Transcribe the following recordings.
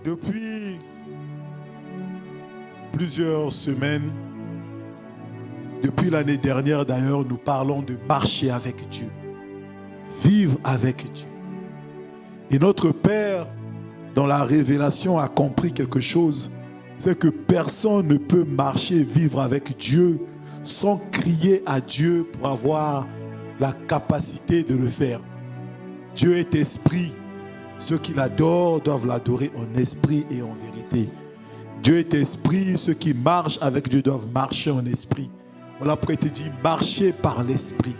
Depuis plusieurs semaines, depuis l'année dernière d'ailleurs, nous parlons de marcher avec Dieu, vivre avec Dieu. Et notre Père, dans la révélation, a compris quelque chose, c'est que personne ne peut marcher, vivre avec Dieu sans crier à Dieu pour avoir la capacité de le faire. Dieu est esprit. Ceux qui l'adorent doivent l'adorer en esprit et en vérité. Dieu est esprit. Ceux qui marchent avec Dieu doivent marcher en esprit. Voilà pourquoi il te dit marcher par l'esprit.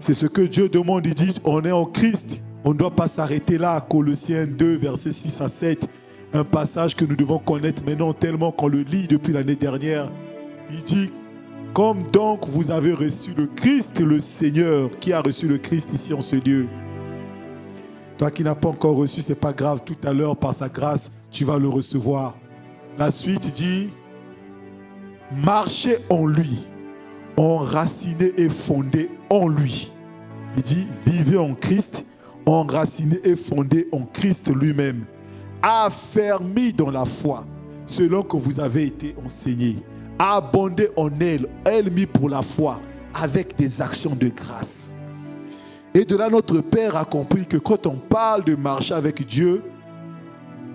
C'est ce que Dieu demande. Il dit on est en Christ. On ne doit pas s'arrêter là à Colossiens 2, versets 6 à 7. Un passage que nous devons connaître maintenant tellement qu'on le lit depuis l'année dernière. Il dit comme donc vous avez reçu le Christ, le Seigneur. Qui a reçu le Christ ici en ce lieu? Toi qui n'as pas encore reçu, ce n'est pas grave. Tout à l'heure, par sa grâce, tu vas le recevoir. La suite dit, marchez en lui, enraciné et fondé en lui. Il dit, vivez en Christ, enraciné et fondé en Christ lui-même, affermis dans la foi, selon que vous avez été enseigné, abondez en elle, elle mis pour la foi, avec des actions de grâce. Et de là, notre Père a compris que quand on parle de marcher avec Dieu,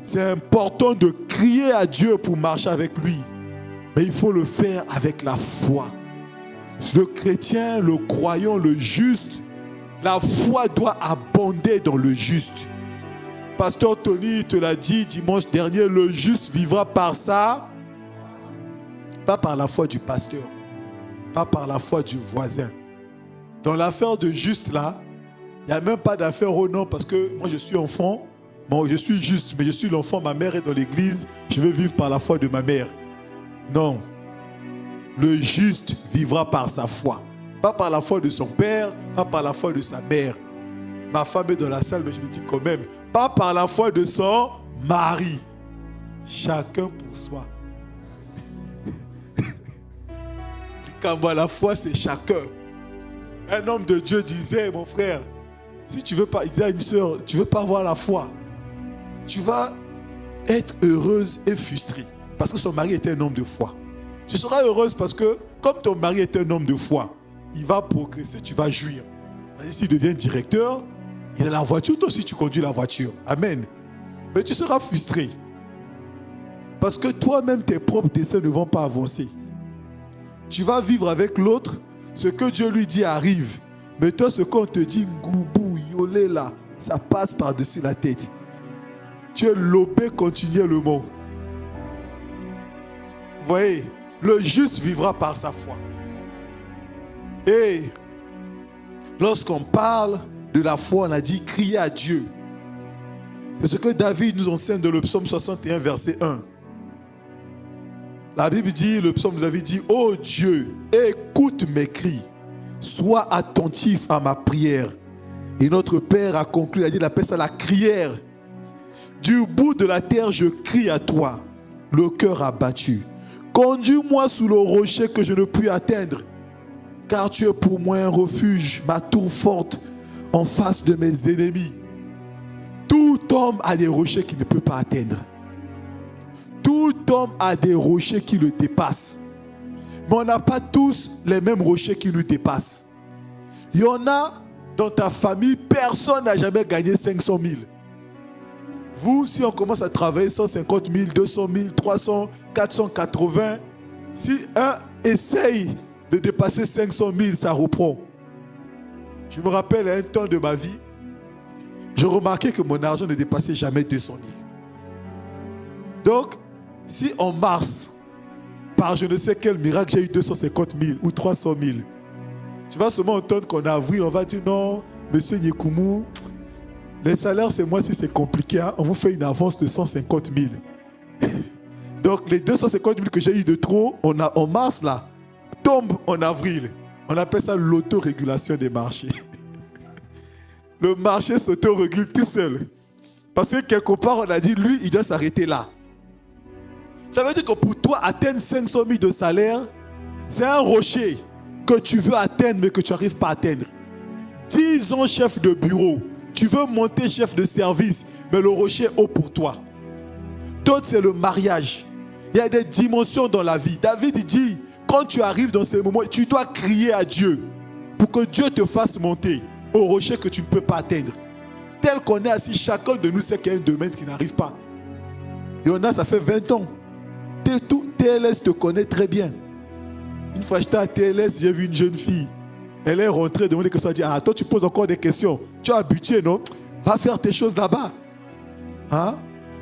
c'est important de crier à Dieu pour marcher avec lui. Mais il faut le faire avec la foi. Le chrétien, le croyant, le juste, la foi doit abonder dans le juste. Pasteur Tony te l'a dit dimanche dernier, le juste vivra par ça, pas par la foi du pasteur, pas par la foi du voisin. Dans l'affaire de juste là, il n'y a même pas d'affaire au nom parce que moi je suis enfant, bon, je suis juste, mais je suis l'enfant, ma mère est dans l'église, je veux vivre par la foi de ma mère. Non, le juste vivra par sa foi, pas par la foi de son père, pas par la foi de sa mère. Ma femme est dans la salle, mais je le dis quand même, pas par la foi de son mari. Chacun pour soi. Quand moi la foi c'est chacun. Un homme de Dieu disait, mon frère, si tu veux pas, il disait à une sœur, tu veux pas avoir la foi, tu vas être heureuse et frustrée. Parce que son mari était un homme de foi. Tu seras heureuse parce que, comme ton mari est un homme de foi, il va progresser, tu vas jouir. S'il devient directeur, il a la voiture, toi aussi tu conduis la voiture. Amen. Mais tu seras frustré. Parce que toi-même, tes propres desseins ne vont pas avancer. Tu vas vivre avec l'autre, ce que Dieu lui dit arrive. Mais toi, ce qu'on te dit, goubou, yolé là, ça passe par-dessus la tête. Tu es lobé continuellement. Vous voyez, le juste vivra par sa foi. Et lorsqu'on parle de la foi, on a dit crier à Dieu. C'est ce que David nous enseigne dans le psaume 61, verset 1. La Bible dit, le psaume de David dit, ô Dieu, écoute mes cris. Sois attentif à ma prière. Et notre Père a conclu, il a dit, il appelle ça la crière. Du bout de la terre, je crie à toi, le cœur abattu. Conduis-moi sous le rocher que je ne puis atteindre. Car tu es pour moi un refuge, ma tour forte, en face de mes ennemis. Tout homme a des rochers qu'il ne peut pas atteindre. Tout homme a des rochers qui le dépassent. Mais on n'a pas tous les mêmes rochers qui nous dépassent. Il y en a dans ta famille, personne n'a jamais gagné 500 000. Vous, si on commence à travailler 150 000, 200 000, 300, 480, si un essaye de dépasser 500 000, ça reprend. Je me rappelle à un temps de ma vie, je remarquais que mon argent ne dépassait jamais 200 000. Donc, si en mars, par je ne sais quel miracle, j'ai eu 250 000 ou 300 000, tu vas seulement entendre qu'en avril, on va dire non, monsieur Nyekoumou, les salaires, c'est moi si c'est compliqué, hein, on vous fait une avance de 150 000. Donc, les 250 000 que j'ai eu de trop, en mars, là, tombent en avril. On appelle ça l'autorégulation des marchés. Le marché s'autorégule tout seul. Parce que quelque part, on a dit, lui, il doit s'arrêter là. Ça veut dire que pour toi, atteindre 500 000 de salaire, c'est un rocher que tu veux atteindre, mais que tu n'arrives pas à atteindre. Disons chef de bureau, Tu veux monter chef de service, mais le rocher est haut pour toi. D'autres, c'est le mariage. Il y a des dimensions dans la vie. David dit, quand tu arrives dans ces moments, tu dois crier à Dieu pour que Dieu te fasse monter au rocher que tu ne peux pas atteindre. Tel qu'on est assis, chacun de nous sait qu'il y a un domaine qui n'arrive pas. Il y en a, ça fait 20 ans. TLS te connaît très bien. Une fois j'étais à TLS, j'ai vu une jeune fille. Elle est rentrée, demandé que ça. Elle dit, ah, toi tu poses encore des questions. Tu as habitué, non? Va faire tes choses là-bas. Hein?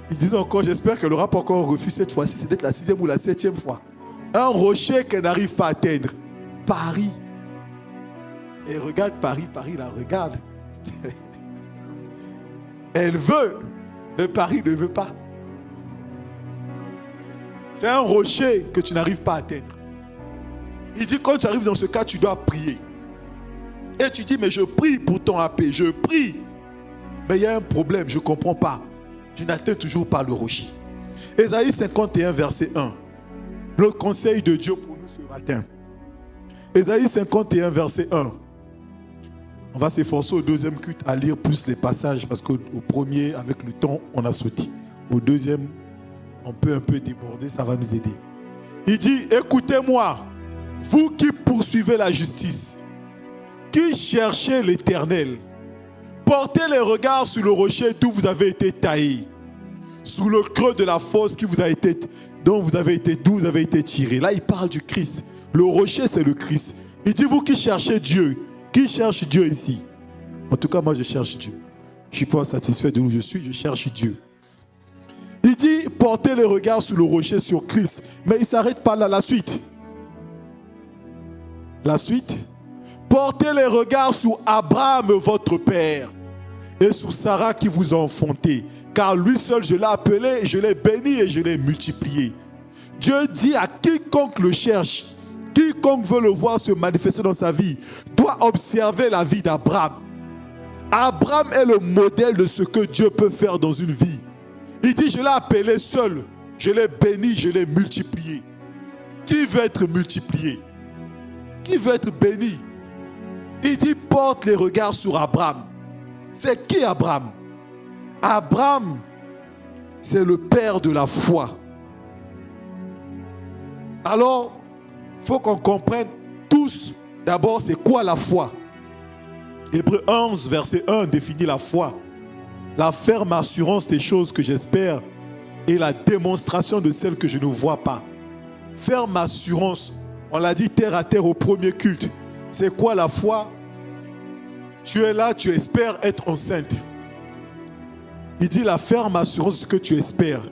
Ils disent encore, j'espère qu'elle n'aura pas encore refusé cette fois-ci. C'est peut-être la 6e ou la 7e fois. Un rocher qu'elle n'arrive pas à atteindre. Paris. Et regarde Paris, la regarde. Elle veut, mais Paris ne veut pas. C'est un rocher que tu n'arrives pas à atteindre. Il dit, quand tu arrives dans ce cas, tu dois prier. Et tu dis, mais je prie pour ton AP, je prie. Mais il y a un problème, je ne comprends pas. Je n'atteins toujours pas le rocher. Ésaïe 51, verset 1. Le conseil de Dieu pour nous ce matin. Ésaïe 51, verset 1. On va s'efforcer au deuxième culte à lire plus les passages parce qu'au premier, avec le temps, on a sauté. Au deuxième, on peut un peu déborder, ça va nous aider. Il dit, écoutez-moi, vous qui poursuivez la justice, qui cherchez l'Éternel, portez les regards sur le rocher d'où vous avez été taillé, sous le creux de la fosse d'où vous avez été tiré. Là, il parle du Christ. Le rocher, c'est le Christ. Il dit, vous qui cherchez Dieu, qui cherche Dieu ici? En tout cas, moi, je cherche Dieu. Je ne suis pas satisfait de où je suis, je cherche Dieu. Il dit, portez les regards sur le rocher, sur Christ. Mais il ne s'arrête pas là, la suite. La suite. Portez les regards sur Abraham, votre père, et sur Sarah qui vous a enfanté. Car lui seul, je l'ai appelé, je l'ai béni et je l'ai multiplié. Dieu dit à quiconque le cherche, quiconque veut le voir se manifester dans sa vie, doit observer la vie d'Abraham. Abraham est le modèle de ce que Dieu peut faire dans une vie. Il dit, je l'ai appelé seul, je l'ai béni, je l'ai multiplié. Qui veut être multiplié? Qui veut être béni? Il dit, porte les regards sur Abraham. C'est qui Abraham? Abraham, c'est le père de la foi. Alors, il faut qu'on comprenne tous, d'abord, c'est quoi la foi? Hébreux 11, verset 1 définit la foi. La ferme assurance des choses que j'espère et la démonstration de celles que je ne vois pas. Ferme assurance, on l'a dit terre à terre au premier culte. C'est quoi la foi? Tu es là, tu espères être enceinte. Il dit la ferme assurance que tu espères.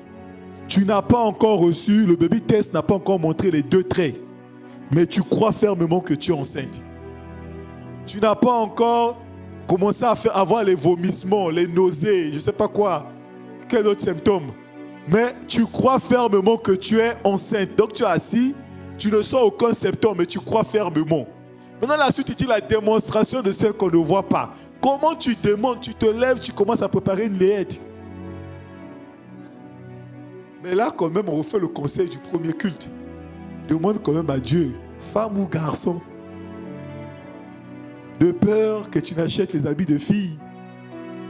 Tu n'as pas encore reçu, le baby test n'a pas encore montré les 2 traits. Mais tu crois fermement que tu es enceinte. Tu n'as pas encore commencé à avoir les vomissements, les nausées, je ne sais pas quoi, quel autre symptôme. Mais tu crois fermement que tu es enceinte. Donc tu es assis, tu ne sens aucun symptôme, mais tu crois fermement. Maintenant la suite, il dit la démonstration de celle qu'on ne voit pas. Comment tu demandes, tu te lèves, tu commences à préparer une layette. Mais là quand même, on refait le conseil du premier culte. Demande quand même à Dieu, femme ou garçon, de peur que tu n'achètes les habits de fille.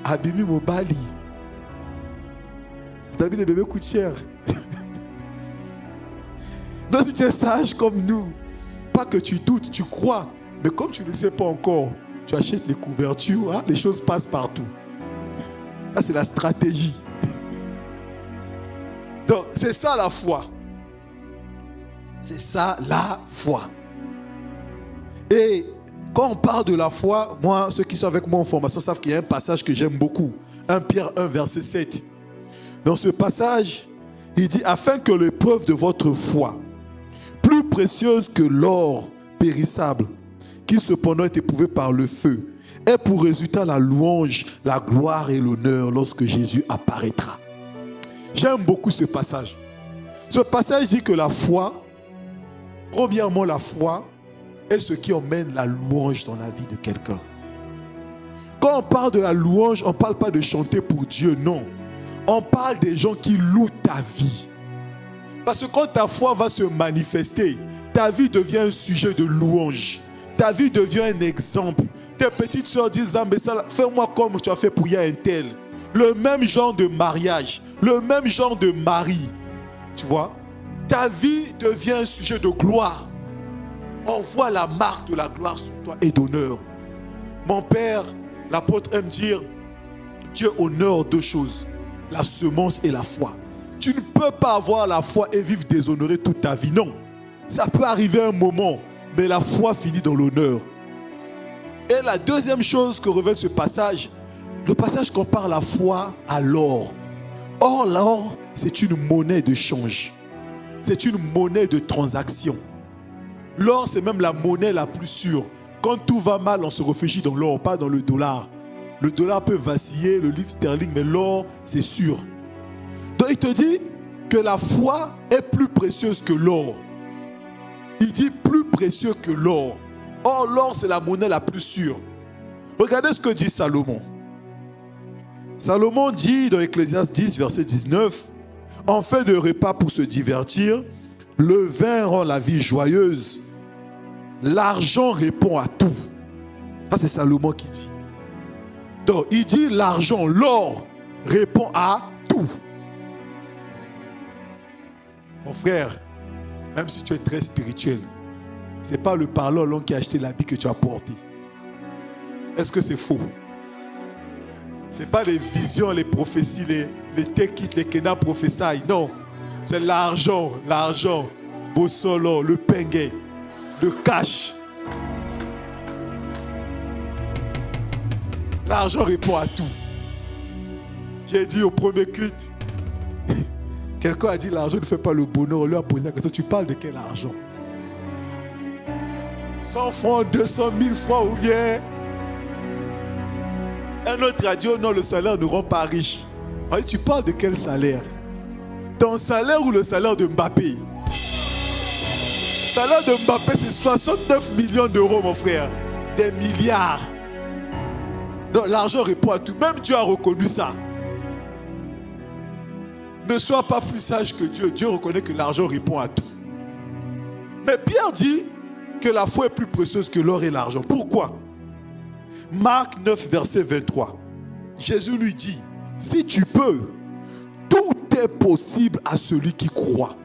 Abimi Mobali. Les habits de bébé coûtent cher. Non, si tu es sage comme nous, pas que tu doutes, tu crois, mais comme tu ne sais pas encore, tu achètes les couvertures, hein, les choses passent partout. Là, c'est la stratégie. Donc, c'est ça la foi. C'est ça la foi. Et quand on parle de la foi, moi, ceux qui sont avec moi en formation savent qu'il y a un passage que j'aime beaucoup. 1 Pierre 1, verset 7. Dans ce passage, il dit, afin que l'épreuve de votre foi, plus précieuse que l'or périssable, qui cependant est éprouvé par le feu, ait pour résultat la louange, la gloire et l'honneur lorsque Jésus apparaîtra. J'aime beaucoup ce passage. Ce passage dit que la foi, premièrement la foi, est ce qui emmène la louange dans la vie de quelqu'un. Quand on parle de la louange, on ne parle pas de chanter pour Dieu, non. On parle des gens qui louent ta vie. Parce que quand ta foi va se manifester, ta vie devient un sujet de louange. Ta vie devient un exemple. Tes petites soeurs disent, Zambé, fais-moi comme tu as fait pour un tel. Le même genre de mariage, le même genre de mari. Tu vois, ta vie devient un sujet de gloire. On voit la marque de la gloire sur toi et d'honneur. Mon père, l'apôtre aime dire, Dieu honore deux choses, la semence et la foi. Tu ne peux pas avoir la foi et vivre déshonoré toute ta vie, non. Ça peut arriver un moment, mais la foi finit dans l'honneur. Et la deuxième chose que révèle ce passage, le passage compare la foi à l'or. Or, l'or, c'est une monnaie de change. C'est une monnaie de transaction. L'or, c'est même la monnaie la plus sûre. Quand tout va mal, on se réfugie dans l'or, pas dans le dollar. Le dollar peut vaciller, le livre sterling, mais l'or, c'est sûr. Donc, il te dit que la foi est plus précieuse que l'or. Il dit plus précieux que l'or. Or, l'or, c'est la monnaie la plus sûre. Regardez ce que dit Salomon. Salomon dit dans Ecclésiaste 10, verset 19, « En fait de repas pour se divertir, le vin rend la vie joyeuse. L'argent répond à tout. » Ça, c'est Salomon qui dit. Donc, il dit l'argent, l'or répond à tout. Mon frère, même si tu es très spirituel, ce n'est pas le parlant long qui a acheté l'habit que tu as porté. Est-ce que c'est faux? Ce n'est pas les visions, les prophéties, les tekit, les kena prophéties. Non, c'est l'argent, bossolo, le pengue, le cash. L'argent répond à tout. J'ai dit au premier culte, quelqu'un a dit l'argent ne fait pas le bonheur. On lui a posé la question, tu parles de quel argent? 100 francs, 200 000 francs ou bien? Un autre a dit, oh non, le salaire ne rend pas riche. Alors, tu parles de quel salaire? Ton salaire ou le salaire de Mbappé? Le salaire de Mbappé, c'est 69 millions d'euros, mon frère. Des milliards. Donc l'argent répond à tout. Même Dieu a reconnu ça. Ne sois pas plus sage que Dieu. Dieu reconnaît que l'argent répond à tout. Mais Pierre dit que la foi est plus précieuse que l'or et l'argent. Pourquoi? Marc 9, verset 23. Jésus lui dit, si tu peux, tout est possible à celui qui croit.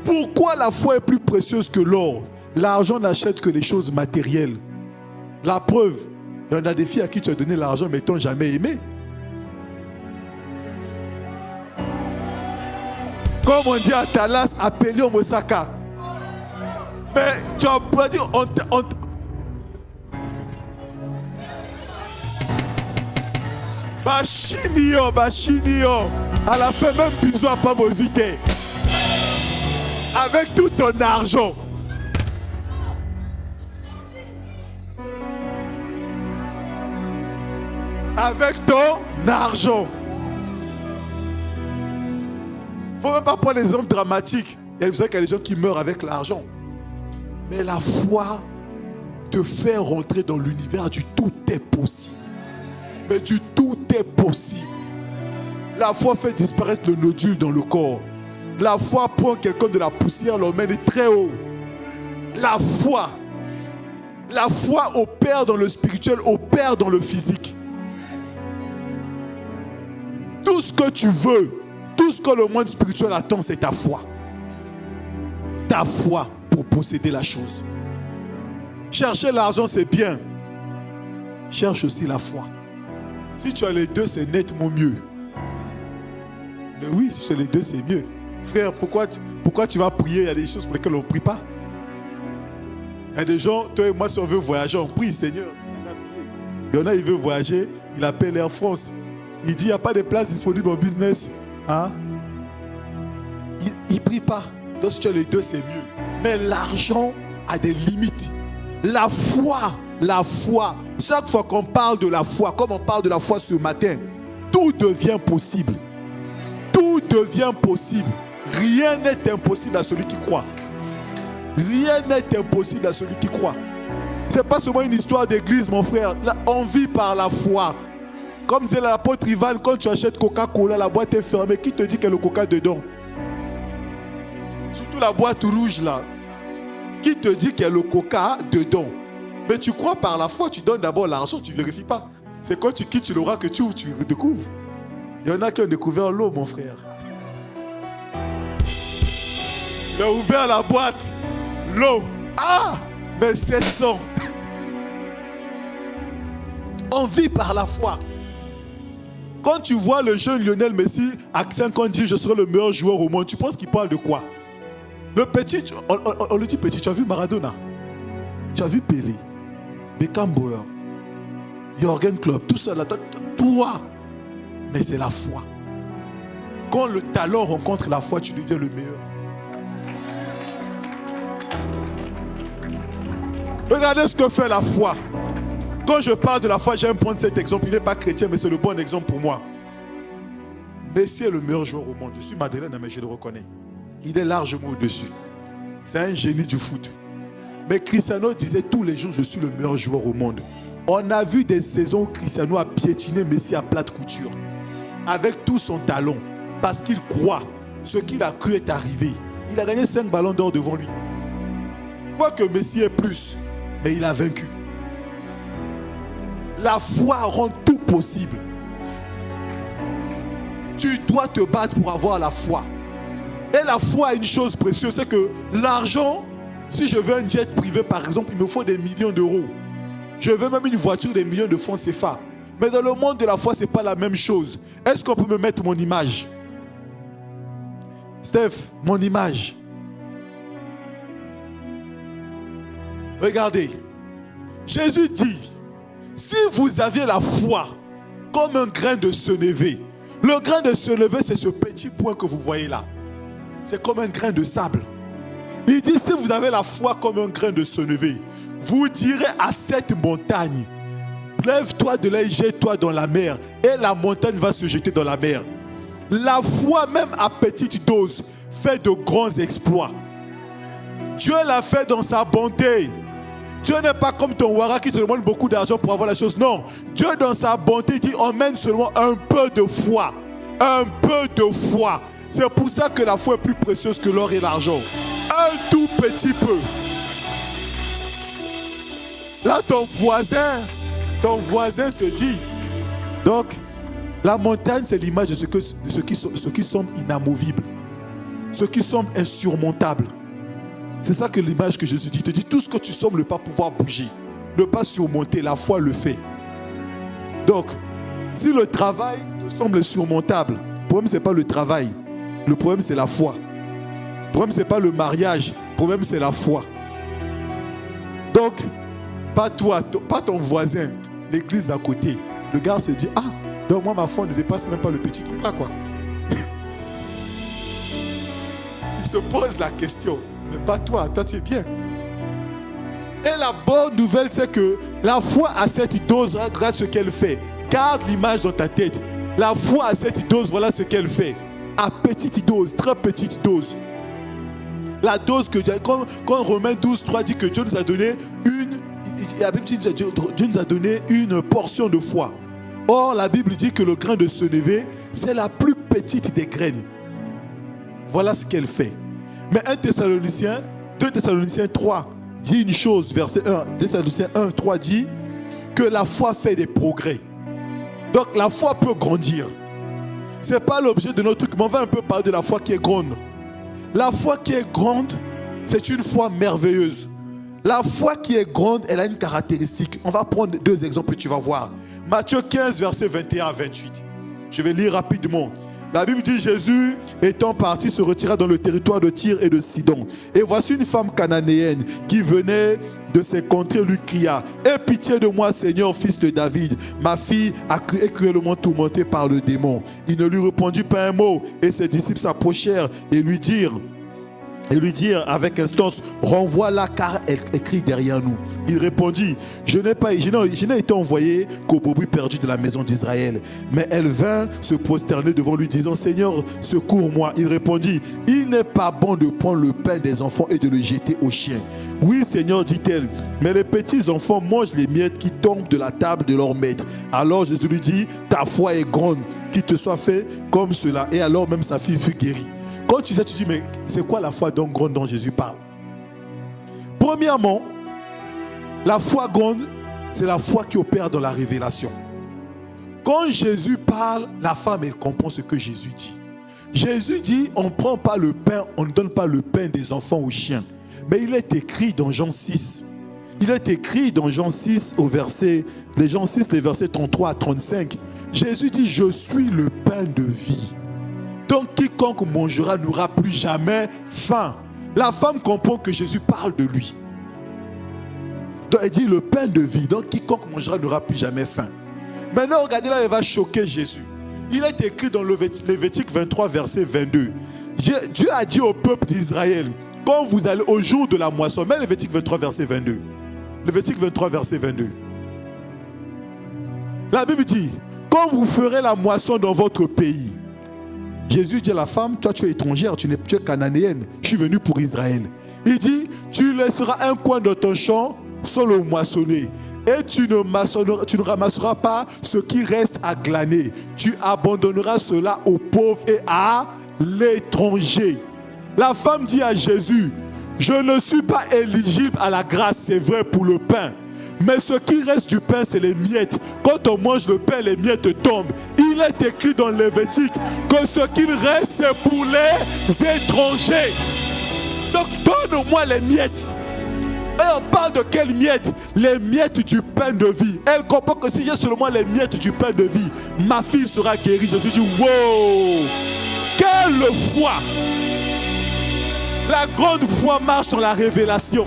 Pourquoi la foi est plus précieuse que l'or? L'argent n'achète que les choses matérielles. La preuve, il y en a des filles à qui tu as donné l'argent mais t'ont jamais aimé. Comme on dit à Talas, appelé au Mosaka. Mais tu as pas dit, Bachinio. À la fin, même bisous à pas mosité. Avec tout ton argent. Avec ton argent. Il ne faut même pas prendre les exemples dramatiques. Vous savez qu'il y a des gens qui meurent avec l'argent. Mais la foi te fait rentrer dans l'univers du tout est possible. Mais du tout est possible. La foi fait disparaître le nodule dans le corps. La foi prend quelqu'un de la poussière, l'emmène très haut. La foi opère dans le spirituel, opère dans le physique. Tout ce que tu veux, tout ce que le monde spirituel attend, c'est ta foi. Ta foi pour posséder la chose. Chercher l'argent, c'est bien. Cherche aussi la foi. Si tu as les deux, c'est nettement mieux. Mais oui, si tu as les deux, c'est mieux. Frère, pourquoi tu vas prier? Il y a des choses pour lesquelles on ne prie pas. Il y a des gens, toi et moi, si on veut voyager, on prie, Seigneur. Il y en a, il veut voyager, il appelle Air France. Il dit, il n'y a pas de place disponible en business. Hein? Il ne prie pas. Donc si tu as les deux, c'est mieux. Mais l'argent a des limites. La foi. Chaque fois qu'on parle de la foi, comme on parle de la foi ce matin, tout devient possible. Tout devient possible. Rien n'est impossible à celui qui croit. Rien n'est impossible à celui qui croit. Ce n'est pas seulement une histoire d'église, mon frère. Là, on vit par la foi. Comme disait l'apôtre Ivan, quand tu achètes Coca-Cola, la boîte est fermée. Qui te dit qu'il y a le Coca dedans? Surtout la boîte rouge là. Qui te dit qu'il y a le Coca dedans? Mais tu crois par la foi, tu donnes d'abord l'argent, tu ne vérifies pas. C'est quand tu quittes l'oracle que tu ouvres, tu découvres. Il y en a qui ont découvert l'eau, mon frère. Il a ouvert la boîte, l'eau. Ah, mais 700. On vit par la foi. Quand tu vois le jeune Lionel Messi à 5 ans dire je serai le meilleur joueur au monde, tu penses qu'il parle de quoi? Le petit, on lui dit petit, tu as vu Maradona, tu as vu Pelé, Beckenbauer, Jürgen Klopp, tout ça là, toi. Mais c'est la foi. Quand le talent rencontre la foi, tu deviens le meilleur. Regardez ce que fait la foi. Quand je parle de la foi, j'aime prendre cet exemple. Il n'est pas chrétien, mais c'est le bon exemple pour moi. Messi est le meilleur joueur au monde. Je suis Madeleine, mais je le reconnais. Il est largement au-dessus. C'est un génie du foot. Mais Cristiano disait tous les jours, je suis le meilleur joueur au monde. On a vu des saisons où Cristiano a piétiné Messi à plate couture. Avec tout son talent. Parce qu'il croit. Ce qu'il a cru est arrivé. Il a gagné 5 ballons d'or devant lui. Quoique Messi est plus, mais il a vaincu. La foi rend tout possible. Tu dois te battre pour avoir la foi. Et la foi a une chose précieuse, c'est que l'argent, si je veux un jet privé par exemple, il me faut des millions d'euros. Je veux même une voiture des millions de francs CFA. Mais dans le monde de la foi, ce n'est pas la même chose. Est-ce qu'on peut me mettre mon image? Steph, mon image. Regardez. Jésus dit, si vous aviez la foi comme un grain de sénévé, le grain de sénévé, c'est ce petit point que vous voyez là. C'est comme un grain de sable. Il dit, si vous avez la foi comme un grain de sénévé, vous direz à cette montagne, lève-toi de là et jette-toi dans la mer. Et la montagne va se jeter dans la mer. La foi, même à petite dose, fait de grands exploits. Dieu l'a fait dans sa bonté. Dieu n'est pas comme ton wara qui te demande beaucoup d'argent pour avoir la chose. Non. Dieu dans sa bonté dit, emmène seulement un peu de foi. Un peu de foi. C'est pour ça que la foi est plus précieuse que l'or et l'argent. Un tout petit peu. Là, ton voisin se dit. Donc, la montagne, c'est l'image de ce qui semble inamovible. Ce qui semble insurmontable. C'est ça que l'image que Jésus dit. Il te dit tout ce que tu sembles ne pas pouvoir bouger, ne pas surmonter, la foi le fait. Donc, si le travail te semble surmontable, le problème, ce n'est pas le travail. Le problème, c'est la foi. Le problème, ce n'est pas le mariage. Le problème, c'est la foi. Donc, pas toi, pas ton voisin, l'église à côté. Le gars se dit, ah, donc moi, ma foi ne dépasse même pas le petit truc là, quoi. Il se pose la question. Mais pas toi, toi tu es bien. Et la bonne nouvelle, c'est que la foi à cette dose, regarde ce qu'elle fait. Garde l'image dans ta tête. La foi à cette dose, voilà ce qu'elle fait. À petite dose, très petite dose. La dose que quand Romains 12:3 dit que Dieu nous a donné Dieu nous a donné une portion de foi. Or, la Bible dit que le grain de sénévé, c'est la plus petite des graines. Voilà ce qu'elle fait. Mais 2 Thessaloniciens 3 dit une chose, verset 1. 2 Thessaloniciens 1:3 dit que la foi fait des progrès. Donc la foi peut grandir. Ce n'est pas l'objet de notre truc, mais on va un peu parler de la foi qui est grande. La foi qui est grande, c'est une foi merveilleuse. La foi qui est grande, elle a une caractéristique. On va prendre 2 exemples et tu vas voir. Matthieu 15, versets 21 à 28. Je vais lire rapidement. La Bible dit, Jésus étant parti se retira dans le territoire de Tyr et de Sidon. Et voici une femme cananéenne qui venait de ces contrées lui cria, aie pitié de moi, Seigneur, fils de David. Ma fille est cruellement tourmentée par le démon. Il ne lui répondit pas un mot. Et ses disciples s'approchèrent et lui dirent avec instance, renvoie-la car elle crie derrière nous. Il répondit, je n'ai été envoyé qu'au brebis perdu de la maison d'Israël. Mais elle vint se prosterner devant lui disant, Seigneur, secours-moi. Il répondit, il n'est pas bon de prendre le pain des enfants et de le jeter aux chiens. Oui, Seigneur, dit-elle, mais les petits enfants mangent les miettes qui tombent de la table de leur maître. Alors Jésus lui dit, ta foi est grande, qu'il te soit fait comme cela. Et alors même sa fille fut guérie. Quand tu sais, tu dis, mais c'est quoi la foi donc grande dont Jésus parle? Premièrement, La foi grande, c'est la foi qui opère dans la révélation. Quand Jésus parle, la femme, elle comprend ce que Jésus dit. Jésus dit, on ne prend pas le pain, on ne donne pas le pain des enfants aux chiens. Mais il est écrit dans Jean 6. Il est écrit dans Jean 6, les versets 33 à 35. Jésus dit, je suis le pain de vie. Donc quiconque mangera n'aura plus jamais faim. La femme comprend que Jésus parle de lui. Donc elle dit le pain de vie. Donc quiconque mangera n'aura plus jamais faim. Maintenant regardez là, elle va choquer Jésus. Il est écrit dans Lévitique 23 verset 22. Dieu a dit au peuple d'Israël, quand vous allez au jour de la moisson, même Lévitique 23 verset 22. Lévitique 23 verset 22. La Bible dit, quand vous ferez la moisson dans votre pays, Jésus dit à la femme, toi tu es étrangère, tu es cananéenne, je suis venu pour Israël. Il dit, tu laisseras un coin de ton champ sans le moissonner. Et tu ne ramasseras pas ce qui reste à glaner. Tu abandonneras cela aux pauvres et à l'étranger. La femme dit à Jésus, je ne suis pas éligible à la grâce, c'est vrai pour le pain. Mais ce qui reste du pain, c'est les miettes. Quand on mange le pain, les miettes tombent. Il est écrit dans Lévitique que ce qu'il reste, c'est pour les étrangers. Donc donne-moi les miettes. Et on parle de quelles miettes? Les miettes du pain de vie. Elle comprend que si j'ai seulement les miettes du pain de vie, ma fille sera guérie. Je te dis, wow! Quelle foi! La grande foi marche dans la révélation.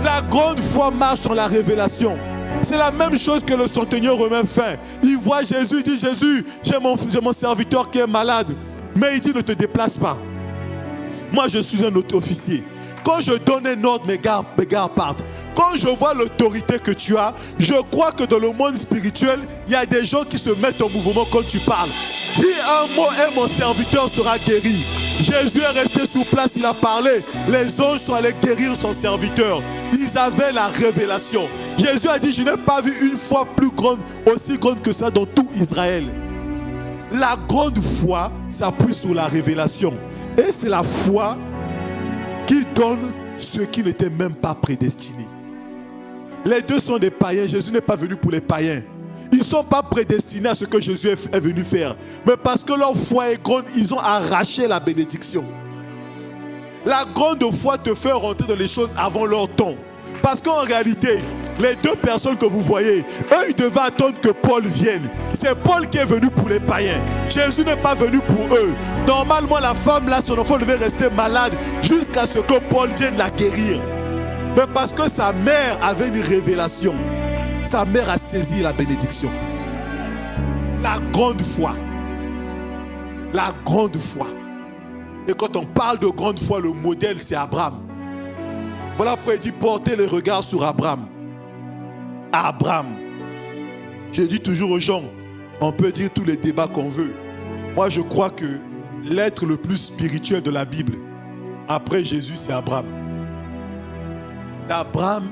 La grande foi marche dans la révélation. C'est la même chose que le centenier romain fait. Il voit Jésus, il dit, Jésus, j'ai mon serviteur qui est malade. Mais il dit, ne te déplace pas. Moi, je suis un officier. Quand je donne un ordre, mes gardes partent. Quand je vois l'autorité que tu as, je crois que dans le monde spirituel, il y a des gens qui se mettent en mouvement quand tu parles. Dis un mot et mon serviteur sera guéri. Jésus est resté sur place, il a parlé. Les anges sont allés guérir son serviteur. Ils avaient la révélation. Jésus a dit, je n'ai pas vu une foi plus grande, aussi grande que ça dans tout Israël. La grande foi s'appuie sur la révélation. Et c'est la foi qui donne ce qui n'était même pas prédestiné. Les deux sont des païens. Jésus n'est pas venu pour les païens. Ils ne sont pas prédestinés à ce que Jésus est venu faire. Mais parce que leur foi est grande, ils ont arraché la bénédiction. La grande foi te fait rentrer dans les choses avant leur temps. Parce qu'en réalité, les deux personnes que vous voyez, eux, ils devaient attendre que Paul vienne. C'est Paul qui est venu pour les païens. Jésus n'est pas venu pour eux. Normalement, la femme, là, son enfant devait rester malade jusqu'à ce que Paul vienne la guérir. Mais parce que sa mère avait une révélation, sa mère a saisi la bénédiction. La grande foi. La grande foi. Et quand on parle de grande foi, le modèle, c'est Abraham. Voilà pourquoi il dit portez les regards sur Abraham. Abraham. Je dis toujours aux gens, on peut dire tous les débats qu'on veut. Moi, je crois que l'être le plus spirituel de la Bible, après Jésus, c'est Abraham. D'Abraham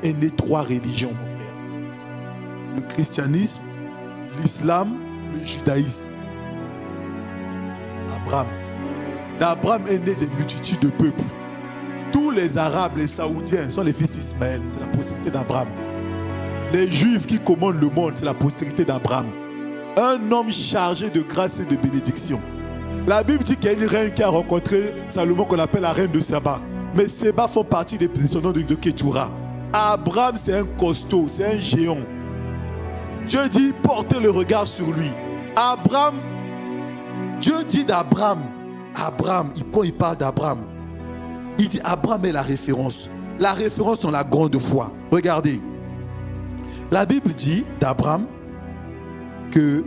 est né 3 religions, mon frère. Le christianisme, l'islam, le judaïsme. Abraham. D'Abraham est né des multitudes de peuples. Tous les Arabes, les Saoudiens sont les fils d'Ismaël, c'est la postérité d'Abraham. Les Juifs qui commandent le monde, c'est la postérité d'Abraham. Un homme chargé de grâce et de bénédiction. La Bible dit qu'il y a une reine qui a rencontré Salomon qu'on appelle la reine de Saba. Mais Seba font partie des descendants de Ketura. Abraham, c'est un costaud, c'est un géant. Dieu dit, portez le regard sur lui. Abraham, Dieu dit d'Abraham, quand il parle d'Abraham, il dit Abraham est la référence. La référence dans la grande foi. Regardez. La Bible dit d'Abraham que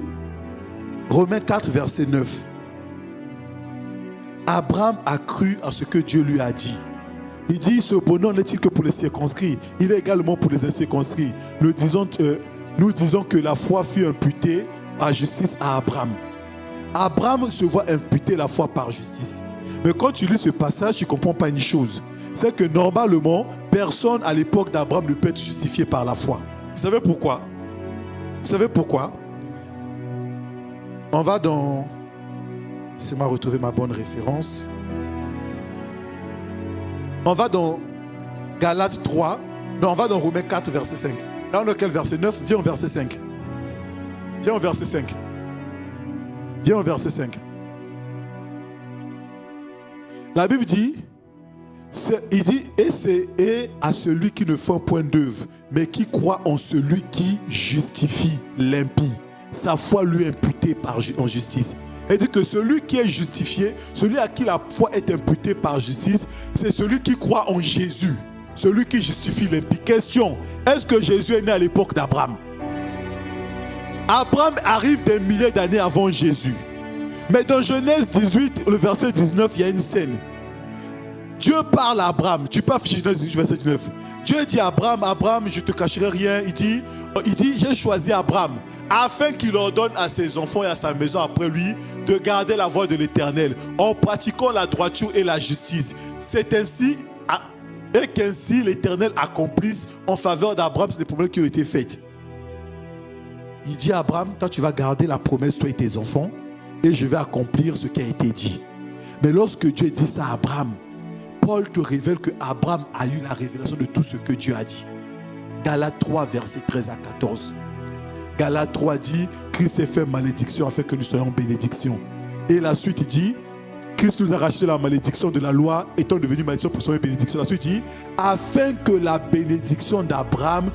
Romains 4, verset 9. Abraham a cru à ce que Dieu lui a dit. Il dit, ce bonheur n'est-il que pour les circonscrits? Il est également pour les incirconscrits. Nous disons que la foi fut imputée par justice à Abraham. Abraham se voit imputer la foi par justice. Mais quand tu lis ce passage, tu ne comprends pas une chose. C'est que normalement, personne à l'époque d'Abraham ne peut être justifié par la foi. Vous savez pourquoi? Vous savez pourquoi? On va dans... Laissez-moi retrouver ma bonne référence. On va dans Galates 3. Non, on va dans Romains 4, verset 5. Là, on a quel verset 9? Viens au verset 5. Viens au verset 5. Viens au verset 5. La Bible dit, il dit, et à celui qui ne fait point d'œuvre, mais qui croit en celui qui justifie l'impie, sa foi lui est imputée en justice. Et dit que celui qui est justifié, celui à qui la foi est imputée par justice, c'est celui qui croit en Jésus, celui qui justifie l'impie. Question, est-ce que Jésus est né à l'époque d'Abraham? Abraham arrive des milliers d'années avant Jésus. Mais dans Genèse 18, le verset 19, il y a une scène. Dieu parle à Abraham. Tu peux afficher Genèse 18, verset 19. Dieu dit à Abraham, Abraham, je ne te cacherai rien. Il dit, j'ai choisi Abraham afin qu'il ordonne à ses enfants et à sa maison après lui de garder la voie de l'Éternel en pratiquant la droiture et la justice. C'est ainsi et qu'ainsi l'Éternel accomplisse en faveur d'Abraham les promesses qui ont été faites. Il dit à Abraham, toi tu vas garder la promesse, toi et tes enfants, et je vais accomplir ce qui a été dit. Mais lorsque Dieu dit ça à Abraham, Paul te révèle que Abraham a eu la révélation de tout ce que Dieu a dit. Galates 3, versets 13 à 14. Galates 3 dit, Christ est fait malédiction afin que nous soyons bénédiction. Et la suite dit, Christ nous a racheté la malédiction de la loi, étant devenu malédiction pour soyons bénédiction. La suite dit, afin que la bénédiction d'Abraham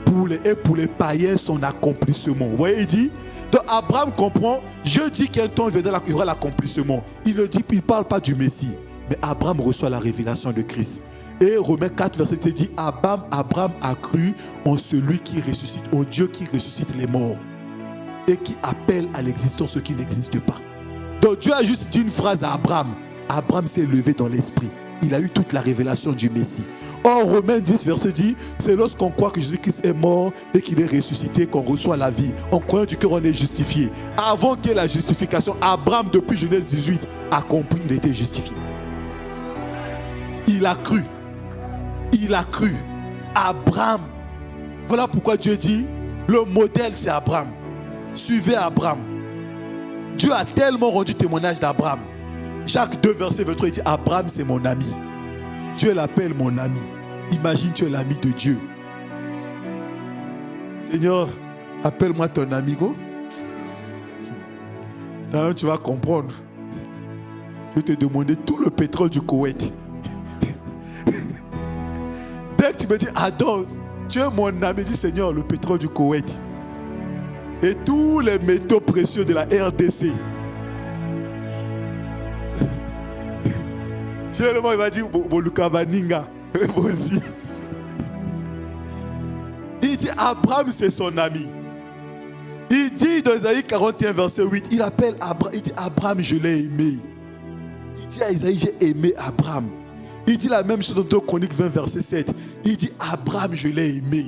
pour les païens son accomplissement. Vous voyez, il dit, donc Abraham comprend, Dieu dit qu'un temps il y aura l'accomplissement. Il ne parle pas du Messie, mais Abraham reçoit la révélation de Christ. Et Romains 4, verset 7 dit, Abraham a cru en celui qui ressuscite, au Dieu qui ressuscite les morts et qui appelle à l'existence ce qui n'existe pas. Donc Dieu a juste dit une phrase à Abraham. Abraham s'est levé dans l'esprit. Il a eu toute la révélation du Messie. Or, Romains 10, verset 10, c'est lorsqu'on croit que Jésus-Christ est mort et qu'il est ressuscité qu'on reçoit la vie. En croyant du cœur, on est justifié. Avant qu'il y ait la justification, Abraham, depuis Genèse 18, a compris, il était justifié. Il a cru. Il a cru. Abraham. Voilà pourquoi Dieu dit, le modèle c'est Abraham. Suivez Abraham. Dieu a tellement rendu témoignage d'Abraham. Jacques 2, verset 23, il dit, Abraham c'est mon ami. Dieu l'appelle mon ami. Imagine, tu es l'ami de Dieu. Seigneur, appelle-moi ton ami, go. D'ailleurs, tu vas comprendre. Je vais te demander tout le pétrole du Koweït. Dès que tu me dis, Adam, tu es mon ami, dis Seigneur, le pétrole du Koweït. Et tous les métaux précieux de la RDC. Dieu, le mot, il va dire, Boluka Baninga. Il dit, Abraham, c'est son ami. Il dit dans Isaïe 41, verset 8, il appelle Abraham, il dit, Abraham, je l'ai aimé. Il dit à Isaïe, j'ai aimé Abraham. Il dit la même chose dans 2 Chroniques 20, verset 7. Il dit, Abraham, je l'ai aimé.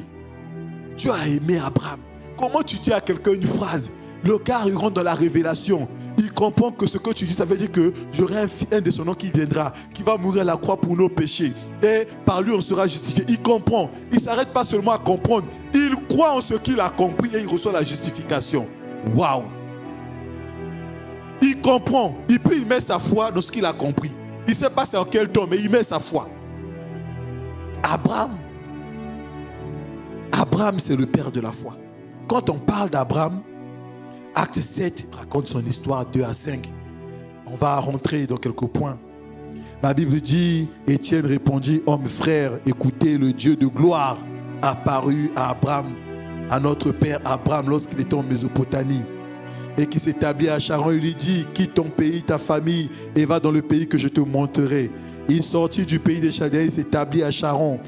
Dieu a aimé Abraham. Comment tu dis à quelqu'un une phrase? Le gars, il rentre dans la révélation. Il comprend que ce que tu dis, ça veut dire que j'aurai un de son nom qui viendra, qui va mourir à la croix pour nos péchés. Et par lui, on sera justifié. Il comprend. Il ne s'arrête pas seulement à comprendre. Il croit en ce qu'il a compris et il reçoit la justification. Waouh! Il comprend. Et puis il met sa foi dans ce qu'il a compris. Il ne sait pas c'est en quel temps, mais il met sa foi. Abraham, c'est le père de la foi. Quand on parle d'Abraham, Acte 7 raconte son histoire 2 à 5. On va rentrer dans quelques points. La Bible dit, Étienne répondit, homme frère, écoutez, le Dieu de gloire apparut à Abraham, à notre père Abraham lorsqu'il était en Mésopotamie et qui s'établit à Charan. Il lui dit, quitte ton pays, ta famille et va dans le pays que je te montrerai. Il sortit du pays des Chaldéens, il s'établit à Charan.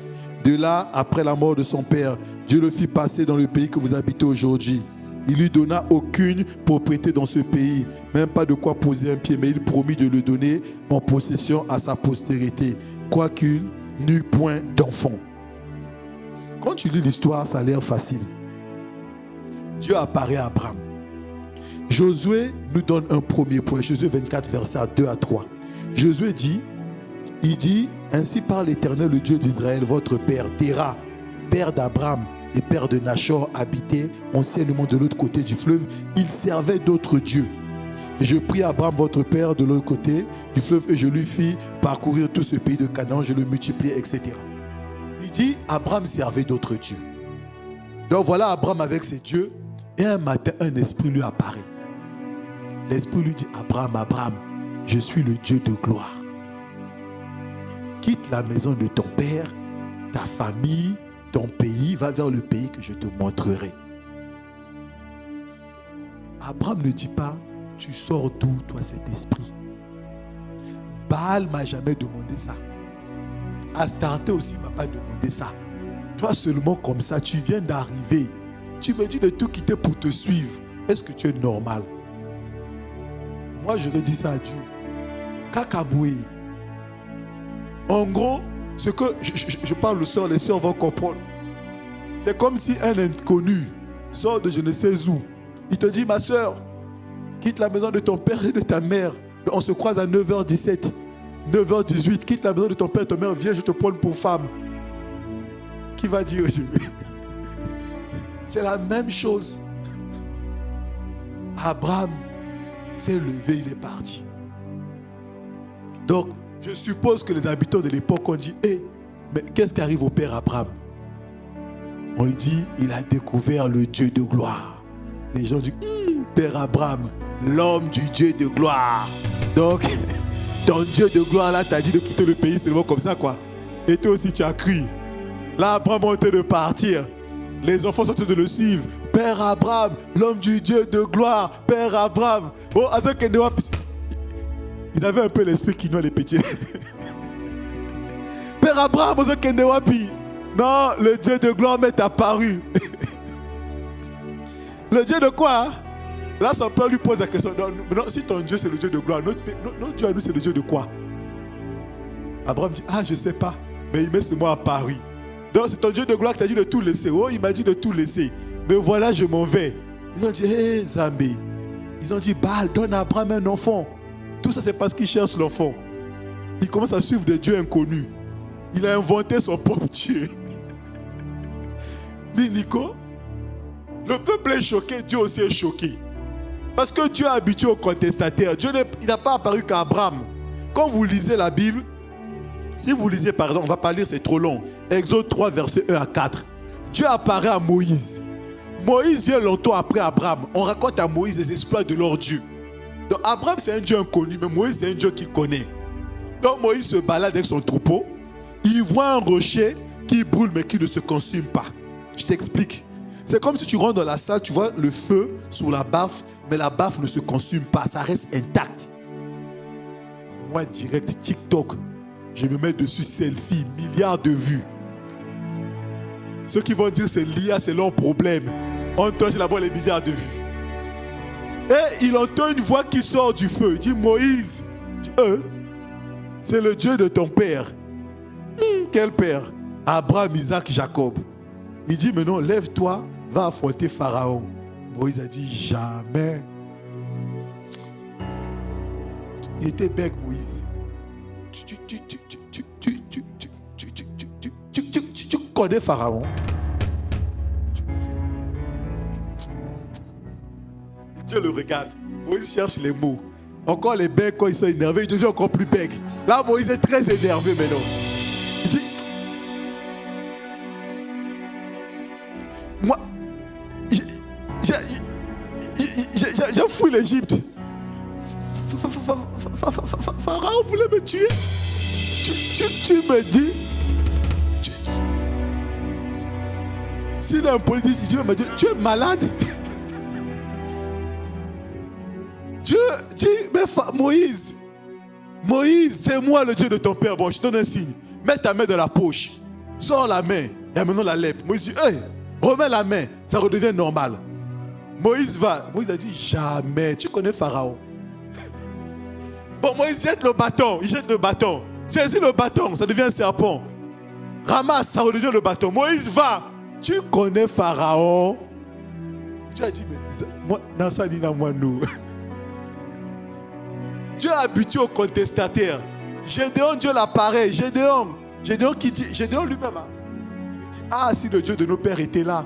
De là, après la mort de son père, Dieu le fit passer dans le pays que vous habitez aujourd'hui. Il lui donna aucune propriété dans ce pays, même pas de quoi poser un pied, mais il promit de le donner en possession à sa postérité, quoiqu'il n'eût point d'enfant. Quand tu lis l'histoire, ça a l'air facile. Dieu apparaît à Abraham. Josué nous donne un premier point, Josué 24, versets 2 à 3. Josué dit, ainsi parle l'Éternel, le Dieu d'Israël, votre père, Téra, père d'Abraham et père de Nachor, habitait anciennement de l'autre côté du fleuve. Il servait d'autres dieux. Et je pris Abraham, votre père, de l'autre côté du fleuve, et je lui fis parcourir tout ce pays de Canaan, je le multipliai, etc. Il dit, Abraham servait d'autres dieux. Donc voilà Abraham avec ses dieux. Et un matin, un esprit lui apparaît. L'esprit lui dit, Abraham, Abraham, je suis le Dieu de gloire. Quitte la maison de ton père, ta famille, ton pays, va vers le pays que je te montrerai. Abraham ne dit pas, tu sors d'où toi cet esprit? Baal ne m'a jamais demandé ça. Astarté aussi ne m'a pas demandé ça. Toi seulement comme ça, tu viens d'arriver. Tu me dis de tout quitter pour te suivre. Est-ce que tu es normal? Moi, j'aurais dit ça à Dieu. Kakaboué. En gros, ce que je parle aux sœurs, les sœurs vont comprendre. C'est comme si un inconnu sort de je ne sais où. Il te dit, ma sœur, quitte la maison de ton père et de ta mère. On se croise à 9h17, 9h18. Quitte la maison de ton père et de ta mère, viens, je te prends pour femme. Qui va dire Dieu? C'est la même chose. Abraham s'est levé, il est parti. Donc, je suppose que les habitants de l'époque ont dit, mais qu'est-ce qui arrive au père Abraham? On lui dit, il a découvert le Dieu de gloire. Les gens disent, père Abraham, l'homme du Dieu de gloire. Donc, ton Dieu de gloire là t'a dit de quitter le pays seulement comme ça quoi. Et toi aussi tu as cru. Là, Abraham est en train de partir. Les enfants sont en train de le suivre. Père Abraham, l'homme du Dieu de gloire. Père Abraham. Oh, ils avaient un peu l'esprit qui noie les petits. Père Abraham, non, le Dieu de gloire m'est apparu. Le Dieu de quoi? Là, son père lui pose la question. Non, si ton Dieu c'est le Dieu de gloire, notre Dieu à nous c'est le Dieu de quoi? Abraham dit, je ne sais pas. Mais il m'est seulement apparu. Donc c'est ton Dieu de gloire qui t'a dit de tout laisser. Oh, il m'a dit de tout laisser. Mais voilà, je m'en vais. Ils ont dit, Zambé. Ils ont dit, Baal, donne à Abraham un enfant. Tout ça, c'est parce qu'il cherche l'enfant. Il commence à suivre des dieux inconnus. Il a inventé son propre Dieu. Dit Nico, le peuple est choqué, Dieu aussi est choqué. Parce que Dieu est habitué aux contestataires. Dieu il n'a pas apparu qu'à Abraham. Quand vous lisez la Bible, si vous lisez par exemple, on ne va pas lire, c'est trop long. Exode 3, versets 1 à 4. Dieu apparaît à Moïse. Moïse vient longtemps après Abraham. On raconte à Moïse les exploits de leur Dieu. Donc Abraham c'est un Dieu inconnu, mais Moïse c'est un Dieu qu'il connaît. Donc Moïse se balade avec son troupeau. Il voit un rocher qui brûle mais qui ne se consume pas. Je t'explique. C'est comme si tu rentres dans la salle, tu vois le feu sur la baffe, mais la baffe ne se consume pas, ça reste intact. Moi direct TikTok, je me mets dessus selfie, milliards de vues. Ceux qui vont dire c'est l'IA, c'est leur problème. On touche là-bas les milliards de vues. Et il entend une voix qui sort du feu. Il dit Moïse, c'est le Dieu de ton père. Quel père? Abraham, Isaac, Jacob. Il dit mais non, lève-toi, va affronter Pharaon. Moïse a dit jamais. Il était bête Moïse. Tu connais Pharaon? Dieu le regarde. Moïse cherche les mots. Encore les becs, quand ils sont énervés, ils deviennent encore plus becs. Là, Moïse est très énervé maintenant. Il dit, moi, j'ai fouillé l'Égypte. Pharaon voulait me tuer. Tu me dis, s'il est un politique, il dit, tu es malade. Dieu dit, mais Moïse, c'est moi le Dieu de ton père. Bon, je te donne un signe. Mets ta main dans la poche. Sors la main. Il y a maintenant la lèpre. Moïse dit, remets la main. Ça redevient normal. Moïse va. Moïse a dit, jamais. Tu connais Pharaon. Bon, Moïse jette le bâton. Il jette le bâton. Saisis le bâton. Ça devient un serpent. Ramasse. Ça redevient le bâton. Moïse va. Tu connais Pharaon. Dieu a dit, mais moi, dans ça, dit, moi, nous. Dieu est habitué aux contestataires. Gédéon, Dieu l'apparaît. Gédéon qui dit, Gédéon lui-même, il dit, si le Dieu de nos pères était là,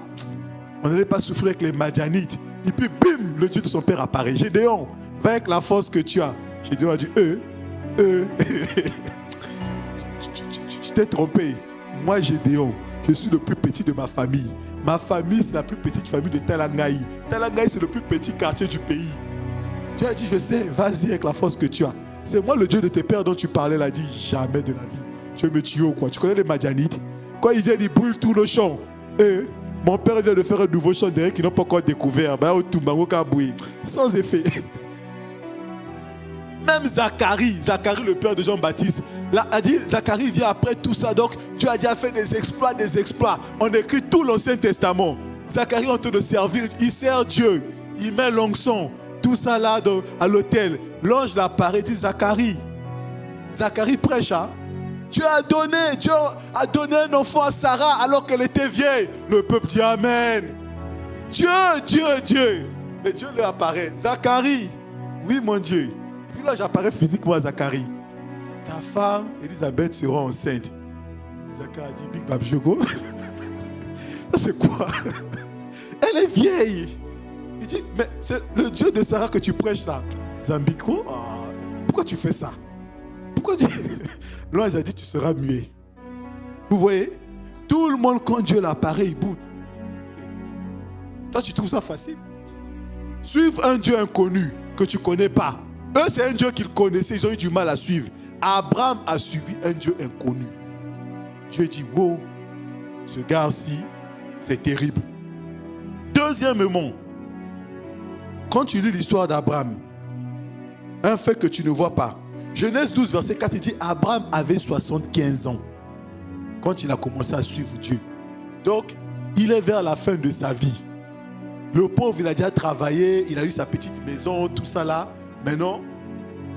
on n'allait pas souffrir avec les Madianites. Et puis, bim, le Dieu de son père apparaît. Gédéon, va avec la force que tu as. Gédéon a dit, tu t'es trompé. moi Gédéon, je suis le plus petit de ma famille. Ma famille, c'est la plus petite famille de Talangaï. Talangaï, c'est le plus petit quartier du pays. Dieu a dit, je sais, vas-y avec la force que tu as. C'est moi le Dieu de tes pères dont tu parlais, là, dit, jamais de la vie. Tu me tuer ou quoi? Tu connais les Madianites? Quand ils viennent, ils brûlent tous nos champs. Et mon père vient de faire un nouveau champ derrière qu'ils n'ont pas encore découvert. Sans effet. Même Zacharie, le père de Jean-Baptiste, là, a dit, Zacharie vient après tout ça. Donc, Dieu a déjà fait des exploits. On écrit tout l'Ancien Testament. Zacharie, en train de servir, il sert Dieu. Il met l'onction. Tout ça là à l'autel. L'ange l'apparaît, dit Zacharie. Zacharie prêche, hein? Dieu a donné un enfant à Sarah alors qu'elle était vieille. Le peuple dit Amen. Dieu. Et Dieu lui apparaît. Zacharie, oui mon Dieu. Et puis là, j'apparais physiquement à Zacharie. Ta femme, Élisabeth, sera enceinte. Zacharie a dit Big Bab Jogo. Ça c'est quoi? Elle est vieille. Il dit, mais c'est le Dieu de Sarah que tu prêches là. Zambiko, pourquoi tu fais ça? Pourquoi tu... L'ange a dit, tu seras muet. Vous voyez? Tout le monde, quand Dieu l'apparaît, il boude. Toi, tu trouves ça facile? Suivre un Dieu inconnu que tu ne connais pas. Eux, c'est un Dieu qu'ils connaissaient, ils ont eu du mal à suivre. Abraham a suivi un Dieu inconnu. Dieu dit, wow, ce gars-ci, c'est terrible. Deuxièmement, quand tu lis l'histoire d'Abraham, un fait que tu ne vois pas. Genèse 12, verset 4, il dit Abraham avait 75 ans quand il a commencé à suivre Dieu. Donc, il est vers la fin de sa vie. Le pauvre, il a déjà travaillé, il a eu sa petite maison, tout ça là. Maintenant,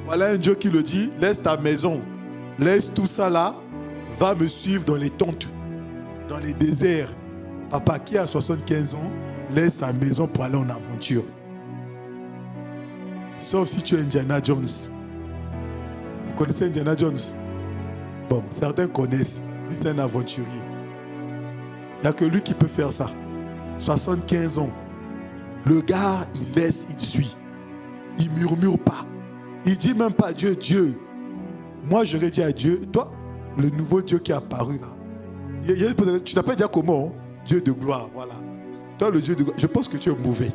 voilà un Dieu qui le dit, laisse ta maison, laisse tout ça là, va me suivre dans les tentes, dans les déserts. Papa qui a 75 ans, laisse sa maison pour aller en aventure. Sauf si tu es Indiana Jones. Vous connaissez Indiana Jones? Bon, certains connaissent. Lui, c'est un aventurier. Il n'y a que lui qui peut faire ça. 75 ans. Le gars, il laisse, il suit. Il ne murmure pas. Il ne dit même pas Dieu, Dieu. Moi, j'aurais dit à Dieu, toi, le nouveau Dieu qui est apparu là. Tu t'appelles déjà comment? Dieu de gloire, voilà. Toi, le Dieu de gloire, je pense que tu es mauvais.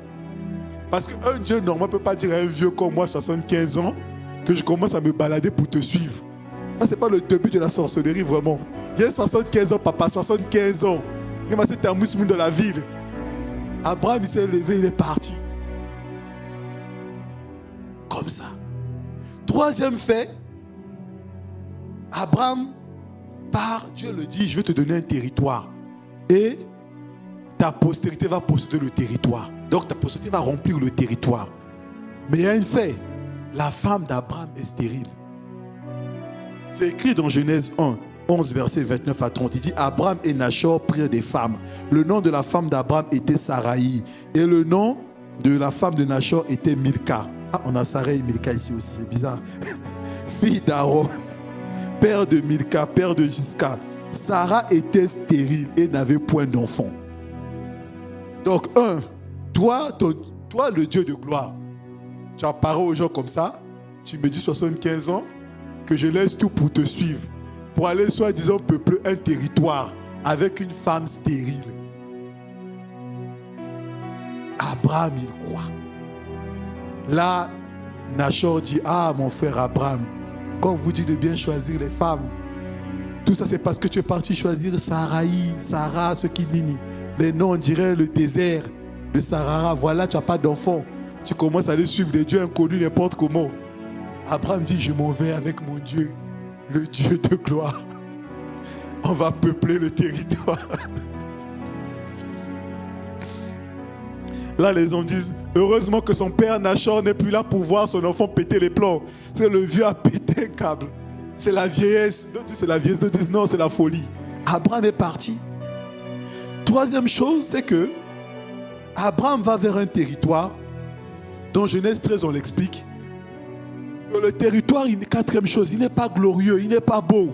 Parce qu'un Dieu normal ne peut pas dire à un vieux comme moi, 75 ans, que je commence à me balader pour te suivre. Ça, ce n'est pas le début de la sorcellerie, vraiment. Il y a 75 ans, papa, 75 ans. Il m'a dit, t'es un musulman de la ville. Abraham, il s'est levé, il est parti. Comme ça. Troisième fait, Abraham part, Dieu le dit, je vais te donner un territoire. Et ta postérité va posséder le territoire. Donc ta postérité va remplir le territoire. Mais il y a un fait. La femme d'Abraham est stérile. C'est écrit dans Genèse 1, 11, verset 29 à 30. Il dit, Abraham et Nachor prirent des femmes. Le nom de la femme d'Abraham était Saraï. Et le nom de la femme de Nachor était Milka. Ah, on a Sarah et Milka ici aussi, c'est bizarre. Fille d'Aaron, père de Milka, père de Jiska. Sarah était stérile et n'avait point d'enfant. Donc, toi, le Dieu de gloire, tu apparais aux gens comme ça, tu me dis 75 ans, que je laisse tout pour te suivre, pour aller soi-disant peupler un territoire avec une femme stérile. Abraham, il croit. Là, Nachor dit, ah mon frère Abraham, quand vous dites de bien choisir les femmes, tout ça c'est parce que tu es parti choisir Saraï, Sarah, ce qui nini. Les noms, on dirait le désert de Sarara. Voilà, tu n'as pas d'enfant. Tu commences à aller suivre des dieux inconnus n'importe comment. Abraham dit, je m'en vais avec mon Dieu, le Dieu de gloire. On va peupler le territoire. Là, les hommes disent, heureusement que son père Nachor n'est plus là pour voir son enfant péter les plombs. C'est le vieux a pété un câble. C'est la vieillesse. D'autres disent c'est la vieillesse, d'autres disent non, c'est la folie. Abraham est parti. Troisième chose, c'est que Abraham va vers un territoire. Dans Genèse 13, on l'explique. Le territoire, quatrième chose, il n'est pas glorieux, il n'est pas beau.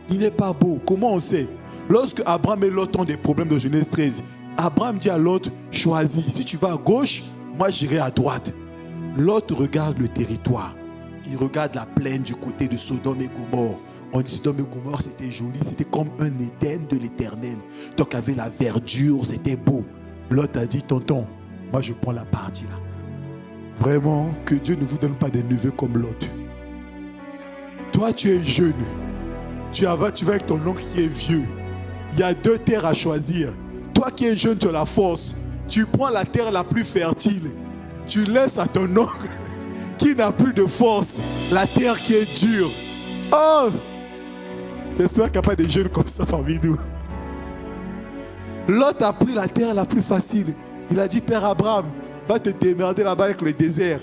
Il n'est pas beau. Comment on sait? Lorsque Abraham et Lot ont des problèmes de Genèse 13, Abraham dit à Lot, choisis. Si tu vas à gauche, moi j'irai à droite. Lot regarde le territoire. Il regarde la plaine du côté de Sodome et Gomorrhe. On dit Sodome et Gomorrhe, c'était joli, c'était comme un Éden de l'Éternel. Donc, il y avait la verdure, c'était beau. Lot a dit, tonton, moi je prends la partie là. Vraiment, que Dieu ne vous donne pas des neveux comme Lot. Toi, tu es jeune. Tu vas avec ton oncle qui est vieux. Il y a 2 terres à choisir. Toi qui es jeune, tu as la force. Tu prends la terre la plus fertile. Tu laisses à ton oncle qui n'a plus de force la terre qui est dure. Oh! J'espère qu'il n'y a pas de jeunes comme ça parmi nous. Lot a pris la terre la plus facile. Il a dit, Père Abraham, va te démerder là-bas avec le désert.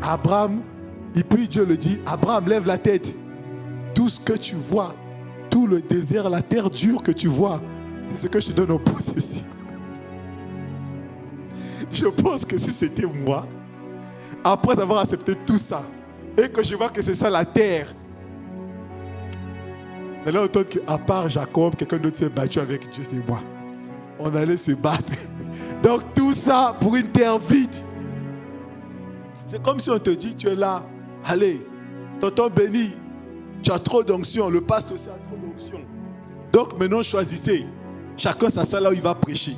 Abraham, et puis Dieu le dit, Abraham, lève la tête. Tout ce que tu vois, tout le désert, la terre dure que tu vois, c'est ce que je te donne en possession. Je pense que si c'était moi, après avoir accepté tout ça, et que je vois que c'est ça la terre, maintenant autant qu'à part Jacob, quelqu'un d'autre s'est battu avec Dieu, c'est moi. On allait se battre. Donc tout ça pour une terre vide. C'est comme si on te dit, tu es là, allez, tonton béni, tu as trop d'onction, le pasteur aussi a trop d'onction. Donc maintenant choisissez, chacun sa salle là où il va prêcher.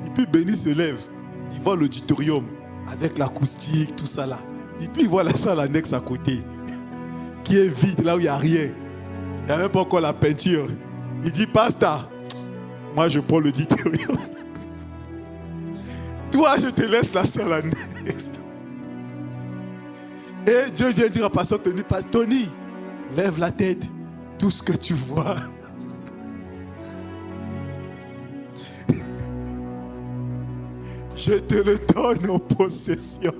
Et puis béni se lève, il voit l'auditorium avec l'acoustique, tout ça là. Et puis il voit la salle annexe à côté, qui est vide, là où il n'y a rien. Il n'y a même pas encore la peinture. Il dit, pasteur, moi je prends l'auditorium. Toi, je te laisse la salle annexe. Et Dieu vient dire à pasteur Tony, lève la tête, tout ce que tu vois. Je te le donne en possession.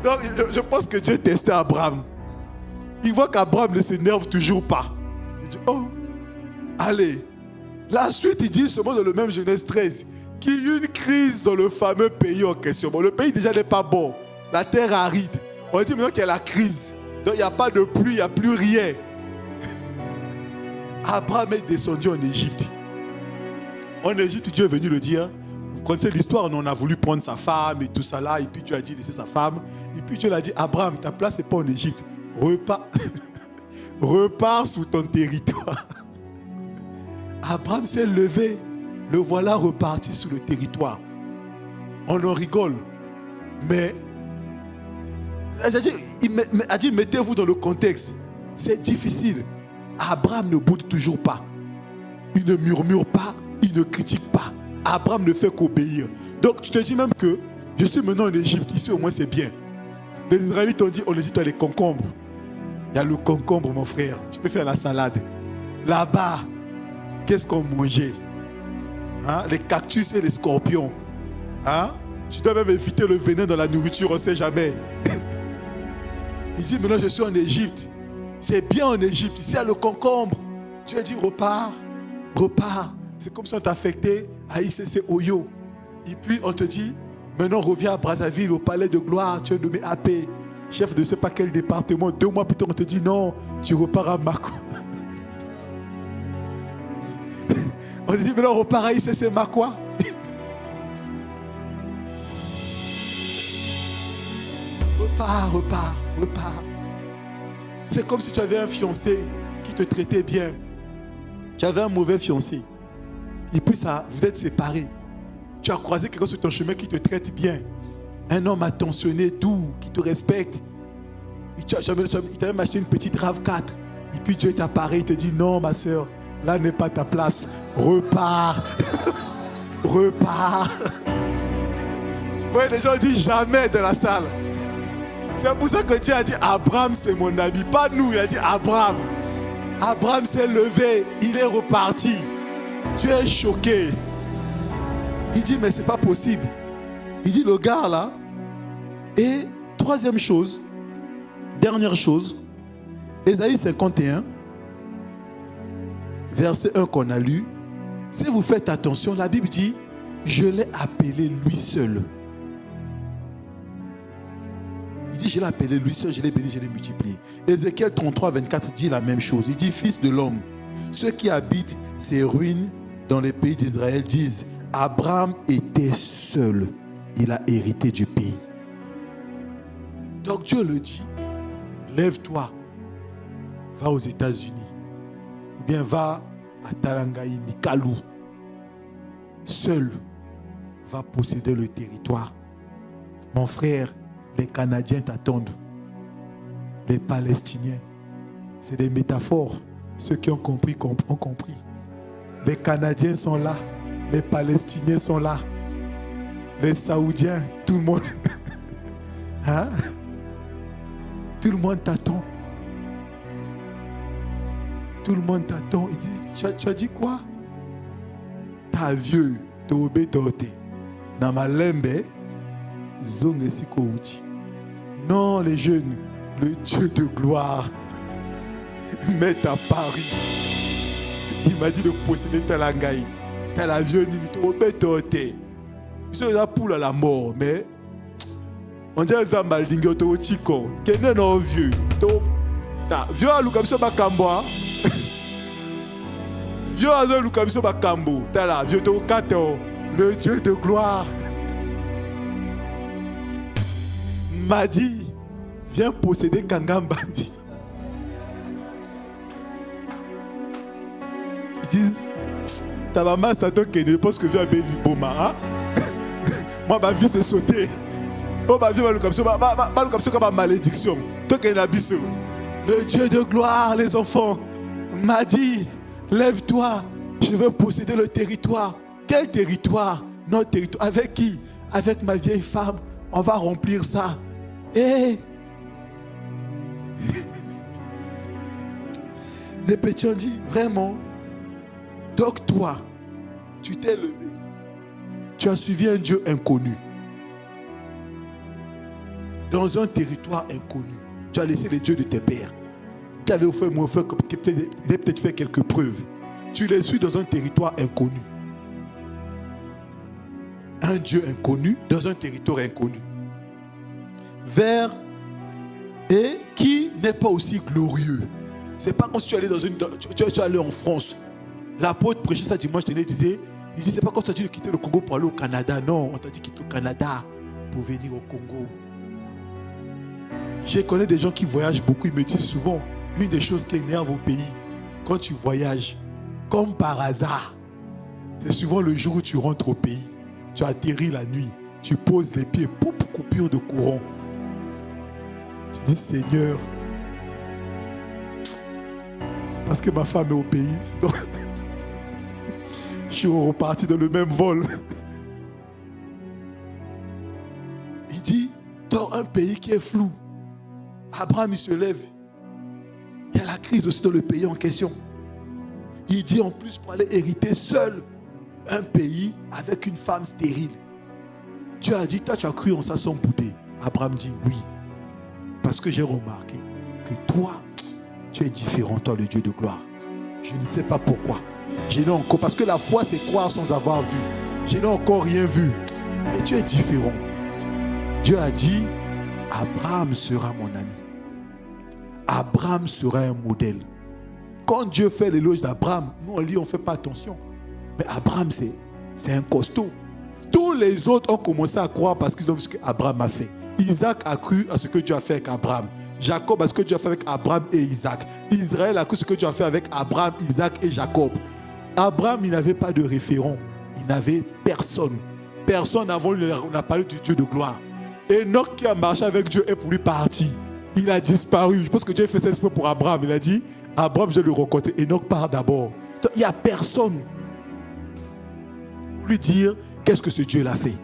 Donc, je pense que Dieu testait Abraham. Il voit qu'Abraham ne s'énerve toujours pas. Il dit, oh, allez. La suite, il dit, seulement dans le même Genèse 13, qu'il y a eu une crise dans le fameux pays en question. Bon, le pays déjà n'est pas bon. La terre aride. On dit maintenant qu'il y a la crise. Donc, il n'y a pas de pluie, il n'y a plus rien. Abraham est descendu en Égypte. En Égypte, Dieu est venu le dire. Vous connaissez l'histoire, on a voulu prendre sa femme et tout ça là. Et puis Dieu a dit, laissez sa femme. Et puis Dieu l'a dit, Abraham, ta place n'est pas en Égypte. Repars sous ton territoire. Abraham s'est levé. Le voilà reparti sous le territoire. On en rigole. Mais il a dit, mettez-vous dans le contexte. C'est difficile. Abraham ne boude toujours pas. Il ne murmure pas. Il ne critique pas. Abraham ne fait qu'obéir. Donc tu te dis même que je suis maintenant en Égypte. Ici au moins c'est bien. Les Israélites ont dit, en Égypte il y a les concombres. Il y a le concombre mon frère. Tu peux faire la salade. Là-bas, qu'est-ce qu'on mangeait? Hein? Les cactus et les scorpions. Hein? Tu dois même éviter le venin dans la nourriture, on ne sait jamais. Il dit, maintenant je suis en Égypte. C'est bien en Égypte. Ici il y a le concombre. Tu as dit, repars. C'est comme si on t'affectait à ICC Oyo. Et puis on te dit, maintenant reviens à Brazzaville, au palais de gloire. Tu es nommé AP, chef de je ne sais pas quel département. 2 mois plus tard, on te dit, non, tu repars à Mako. On te dit, maintenant repars à ICC Makwa. Repars. C'est comme si tu avais un fiancé qui te traitait bien. Tu avais un mauvais fiancé. Et puis ça, vous êtes séparés. Tu as croisé quelqu'un sur ton chemin qui te traite bien. Un homme attentionné, doux, qui te respecte. Il t'a même acheté une petite RAV4. Et puis Dieu t'apparaît, il te dit, non ma soeur, là n'est pas ta place. Repars. Repars. Vous voyez, les gens disent jamais de la salle. C'est pour ça que Dieu a dit, Abraham c'est mon ami. Pas nous, il a dit Abraham. Abraham s'est levé, il est reparti. Dieu est choqué. Il dit, mais c'est pas possible. Il dit, le gars là. Et troisième chose, dernière chose, Ésaïe 51, verset 1 qu'on a lu. Si vous faites attention, la Bible dit, je l'ai appelé lui seul. Il dit, je l'ai appelé lui seul, je l'ai béni, je l'ai multiplié. Ézéchiel 33, 24 dit la même chose. Il dit, fils de l'homme, ceux qui habitent ces ruines dans les pays d'Israël disent, Abraham était seul, il a hérité du pays. Donc Dieu le dit, lève-toi, va aux États-Unis, ou bien va à Talangaï, Nikalou. Seul va posséder le territoire. Mon frère, les Canadiens t'attendent. Les Palestiniens, c'est des métaphores. Ceux qui ont compris, ont compris. Les Canadiens sont là. Les Palestiniens sont là. Les Saoudiens, tout le monde. Hein? Tout le monde t'attend. Tout le monde t'attend. Ils disent, tu as dit quoi? T'as vieux, t'as obéi. Dans ma lembe, zone sikouti. Non, les jeunes, le Dieu de gloire m'est apparu. Il m'a dit de posséder Talangaï. T'as la vieux, t'as obéi. C'est la poule à la mort, mais on dirait que Zambal Dingo, t'as un chico. Qu'est-ce que non vieux? Vieux à l'oukamso bakambo. Vieux à l'oukamso bakambo. T'as la vieux, t'as 4 ans. Le Dieu de gloire m'a dit, viens posséder Kangambandi. Ils disent, ta maman, c'est toi qui ne pense que viens à Béliboma. Moi, ma vie, c'est sauter. Oh, ma vie, c'est comme ma malédiction. Toi qui es le Dieu de gloire, les enfants, m'a dit, lève-toi, je veux posséder le territoire. Quel territoire? Notre territoire. Avec qui? Avec ma vieille femme. On va remplir ça. Et les petits ont dit, vraiment, donc toi, tu t'es levé. Tu as suivi un Dieu inconnu. Dans un territoire inconnu. Tu as laissé les dieux de tes pères. Qui avaient peut-être fait quelques preuves. Tu les suis dans un territoire inconnu. Un Dieu inconnu dans un territoire inconnu. Vers et qui n'est pas aussi glorieux. C'est pas comme si tu allais tu allais en France. L'apôtre prêchait ça dimanche, il disait, c'est pas comme si tu as dit de quitter le Congo pour aller au Canada. Non, on t'a dit de quitter le Canada pour venir au Congo. Je connais des gens qui voyagent beaucoup, ils me disent souvent, une des choses qui énerve au pays, quand tu voyages, comme par hasard, c'est souvent le jour où tu rentres au pays, tu atterris la nuit, tu poses les pieds, poup, coupure de courant. Tu dis, Seigneur, parce que ma femme est au pays, sinon je suis reparti dans le même vol. Il dit, dans un pays qui est flou, Abraham il se lève. Il y a la crise aussi dans le pays en question. Il dit en plus pour aller hériter seul un pays avec une femme stérile. Dieu a dit, toi tu as cru en ça sans bouder. Abraham dit oui. Parce que j'ai remarqué que toi, tu es différent, toi le Dieu de gloire. Je ne sais pas pourquoi. Je n'ai encore, parce que la foi c'est croire sans avoir vu. Je n'ai encore rien vu. Mais tu es différent. Dieu a dit, Abraham sera mon ami. Abraham sera un modèle. Quand Dieu fait l'éloge d'Abraham, nous on lit, on ne fait pas attention. Mais Abraham c'est un costaud. Tous les autres ont commencé à croire parce qu'ils ont vu ce qu'Abraham a fait. Isaac a cru à ce que Dieu a fait avec Abraham. Jacob a ce que Dieu a fait avec Abraham et Isaac. Israël a cru ce que Dieu a fait avec Abraham, Isaac et Jacob. Abraham, il n'avait pas de référent. Il n'avait personne. Personne avant lui n'a parlé du Dieu de gloire. Enoch qui a marché avec Dieu est pour lui parti. Il a disparu. Je pense que Dieu a fait ça exprès pour Abraham. Il a dit, Abraham, je vais le rencontrer. Enoch part d'abord. Donc, il n'y a personne pour lui dire qu'est-ce que ce Dieu l'a fait.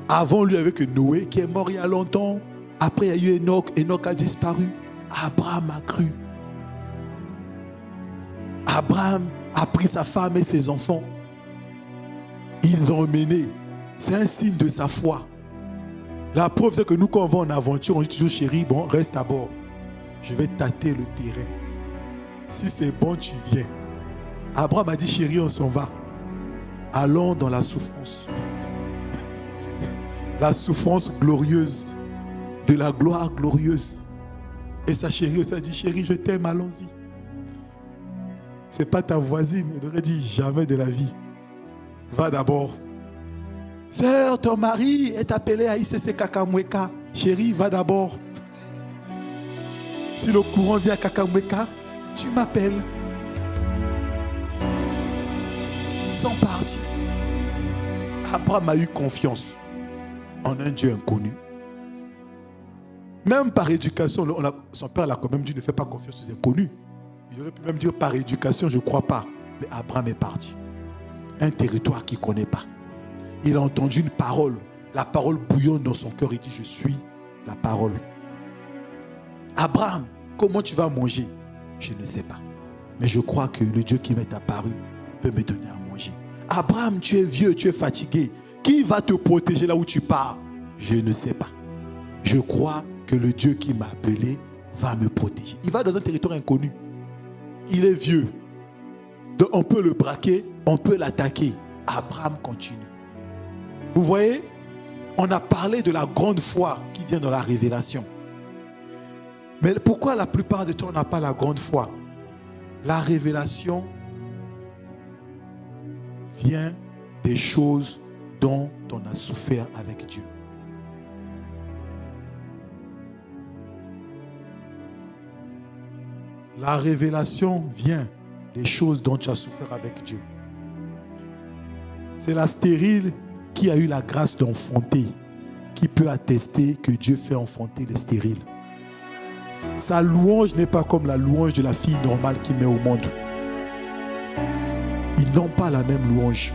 Avant lui, il n'y avait que Noé qui est mort il y a longtemps. Après, il y a eu Enoch. Enoch a disparu. Abraham a cru. Abraham a pris sa femme et ses enfants. Ils l'ont emmené. C'est un signe de sa foi. La preuve, c'est que nous, quand on va en aventure, on dit toujours, chérie, bon, reste à bord. Je vais tâter le terrain. Si c'est bon, tu viens. Abraham a dit, chérie, on s'en va. Allons dans la souffrance. La souffrance glorieuse. De la gloire glorieuse. Et sa chérie aussi a dit, chérie, je t'aime, allons-y. C'est pas ta voisine. Elle aurait dit, jamais de la vie. Va d'abord. Sœur, ton mari est appelé à ICC Kakamweka. Chérie, va d'abord. Si le courant vient à Kakamweka, tu m'appelles. Ils sont partis. Abraham a eu confiance en un Dieu inconnu. Même par éducation, son père l'a quand même dit ne fais pas confiance aux inconnus. Il aurait pu même dire par éducation, je ne crois pas. Mais Abraham est parti. Un territoire qu'il ne connaît pas. Il a entendu une parole. La parole bouillonne dans son cœur. Il dit, je suis la parole. Abraham, comment tu vas manger? Je ne sais pas. Mais je crois que le Dieu qui m'est apparu peut me donner à manger. Abraham, tu es vieux, tu es fatigué. Qui va te protéger là où tu pars? Je ne sais pas. Je crois que le Dieu qui m'a appelé va me protéger. Il va dans un territoire inconnu. Il est vieux. Donc on peut le braquer, on peut l'attaquer. Abraham continue. Vous voyez, on a parlé de la grande foi qui vient dans la révélation. Mais pourquoi la plupart du temps on n'a pas la grande foi? La révélation vient des choses dont on a souffert avec Dieu. La révélation vient des choses dont tu as souffert avec Dieu. C'est la stérile qui a eu la grâce d'enfanter, qui peut attester que Dieu fait enfanter les stériles. Sa louange n'est pas comme la louange de la fille normale qui met au monde. Ils n'ont pas la même louange.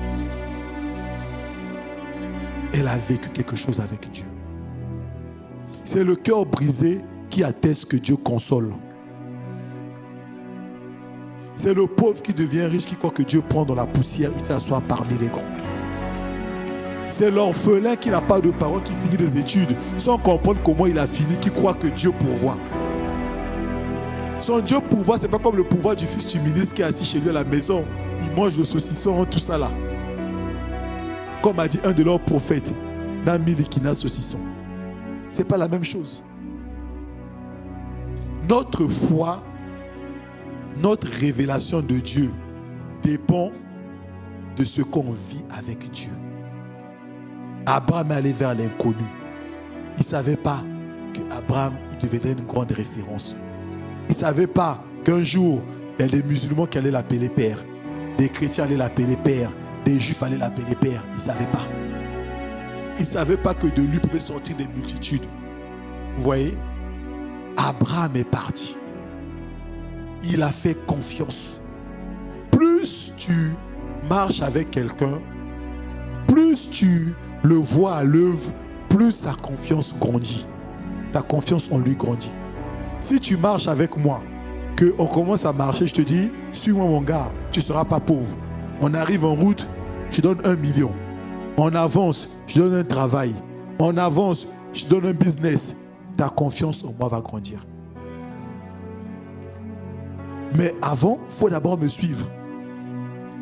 Elle a vécu quelque chose avec Dieu. C'est le cœur brisé qui atteste que Dieu console. C'est le pauvre qui devient riche, qui croit que Dieu prend dans la poussière, il fait asseoir parmi les grands. C'est l'orphelin qui n'a pas de parents, qui finit les études sans comprendre comment il a fini, qui croit que Dieu pourvoit. Son Dieu pourvoit, ce n'est pas comme le pouvoir du fils du ministre qui est assis chez lui à la maison. Il mange le saucisson, tout ça là. Comme a dit un de leurs prophètes, Namili-Kina saucisson. Ce n'est pas la même chose. Notre foi, notre révélation de Dieu dépend de ce qu'on vit avec Dieu. Abraham est allé vers l'inconnu. Il ne savait pas qu'Abraham devenait une grande référence. Il ne savait pas qu'un jour, il y a des musulmans qui allaient l'appeler père, des chrétiens allaient l'appeler père, des juifs allaient l'appeler père. Il ne savait pas. Il ne savait pas que de lui pouvaient sortir des multitudes. Vous voyez? Abraham est parti. Il a fait confiance. Plus tu marches avec quelqu'un, plus tu le vois à l'œuvre, plus sa confiance grandit. Ta confiance en lui grandit. Si tu marches avec moi, qu'on commence à marcher, je te dis, suis-moi mon gars, tu ne seras pas pauvre. On arrive en route, je donne 1 million. On avance, je donne un travail. On avance, je donne un business. Ta confiance en moi va grandir. Mais avant, il faut d'abord me suivre.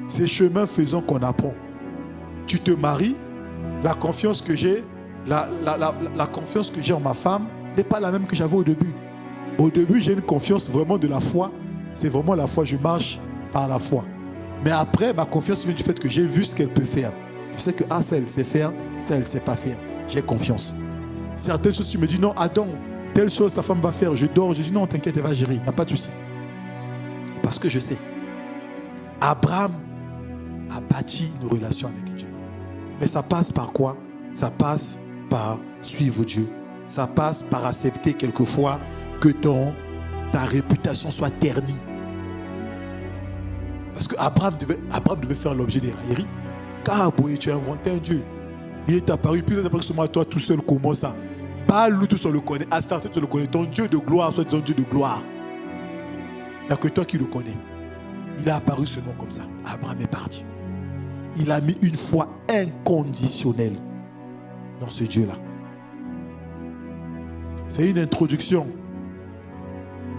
C'est chemin faisant qu'on apprend. Tu te maries, la confiance que j'ai, la confiance que j'ai en ma femme n'est pas la même que j'avais au début. Au début, j'ai une confiance vraiment de la foi. C'est vraiment la foi, je marche par la foi. Mais après, ma confiance vient du fait que j'ai vu ce qu'elle peut faire. Je sais que ça, elle sait faire, ça, elle ne sait pas faire. J'ai confiance. Certaines choses, tu me dis, non, attends, telle chose, ta femme va faire. Je dors, je dis, non, t'inquiète, elle va gérer. Il n'y a pas de souci. Parce que je sais. Abraham a bâti une relation avec Dieu. Mais ça passe par quoi? Ça passe par suivre Dieu. Ça passe par accepter quelquefois que ta réputation soit ternie. Parce que Abraham devait faire l'objet des railleries. Car tu as inventé un Dieu. Il est apparu, puis il est apparu sur moi, toi tout seul, comment ça? Pas nous tous on le connaît. Astarté, tu le connais. Ton Dieu de gloire, soit ton Dieu de gloire. Il n'y a que toi qui le connais. Il est apparu seulement comme ça. Abraham est parti. Il a mis une foi inconditionnelle dans ce Dieu-là. C'est une introduction.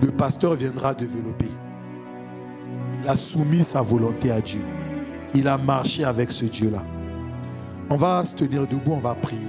Le pasteur viendra développer. Il a soumis sa volonté à Dieu. Il a marché avec ce Dieu-là. On va se tenir debout, on va prier.